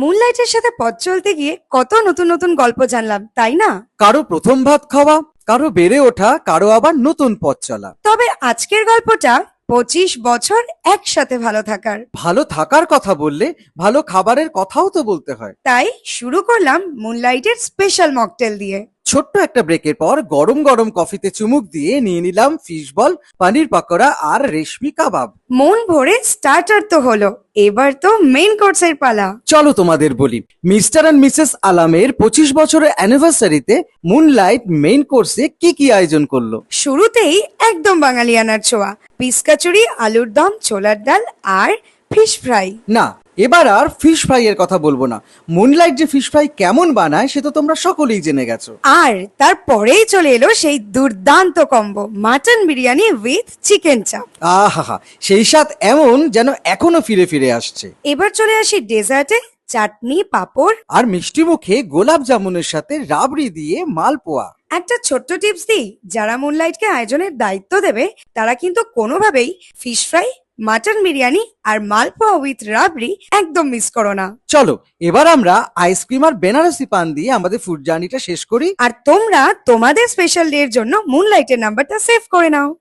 মুনলাইটের সাথে পথ চলতে গিয়ে কত নতুন নতুন গল্প জানলাম, তাই না? কারো প্রথম ভাত খাওয়া, কারো বেড়ে ওঠা, কারো আবার নতুন পথ চলা। তবে আজকের গল্পটা 25 বছর একসাথে ভালো থাকার। ভালো থাকার কথা বললে ভালো খাবারের কথাও তো বলতে হয়। তাই শুরু করলাম মুনলাইটের স্পেশাল মকটেল দিয়ে। ছোট্ট একটা ব্রেকের পর গরম গরম কফিতে চুমুক দিয়ে নিয়ে নিলাম ফিশ বল, পানির পাকোড়া আর রেশমি কাবাব। মন ভরে স্টার্টার তো হলো, এবার তো মেইন কোর্সের পালা। চলো তোমাদের বলি, মিস্টার এন্ড মিসেস আলামের 25 বছরের অ্যানিভার্সারিতে মুনলাইট মেইন কোর্সে কি কি আয়োজন করলো। শুরুতেই একদম বাঙালিয়ানার ছোঁয়া, পিস কাচুরি, আলুর দম, ছোলার ডাল আর ফিশ ফ্রাই। না, এবার আর ফিশ ফ্রাই এর কথা বলবো না। মুনলাইট যে ফিশ ফ্রাই কেমন বানায় সে তো তোমরা সকলেই জেনে গেছো। আর তারপরেই চলে এলো সেই দুর্দান্ত combo, mutton biryani with chicken চাপ। আহা, সেই স্বাদ এমন যেন এখনো ফিরে ফিরে আসছে। এবার চলে আসি ডেজার্টে, চাটনি, পাঁপড় আর মিষ্টি মুখে গোলাপ জামুনের সাথে রাবড়ি দিয়ে মালপোয়া। একটা ছোট্ট টিপস দিই, যারা মুনলাইটকে আয়োজনের দায়িত্ব দেবে তারা কিন্তু কোনোভাবেই ফিশ ফ্রাই, মাটন বিরিয়ানি আর মালপোয়া উইথ রাবড়ি একদম মিস করো না। চলো এবার আমরা আইসক্রিম আর বেনারসি পান দিয়ে আমাদের ফুড জার্নিটা শেষ করি। আর তোমরা তোমাদের স্পেশাল ডে এর জন্য মুনলাইটের নাম্বারটা সেভ করে নাও।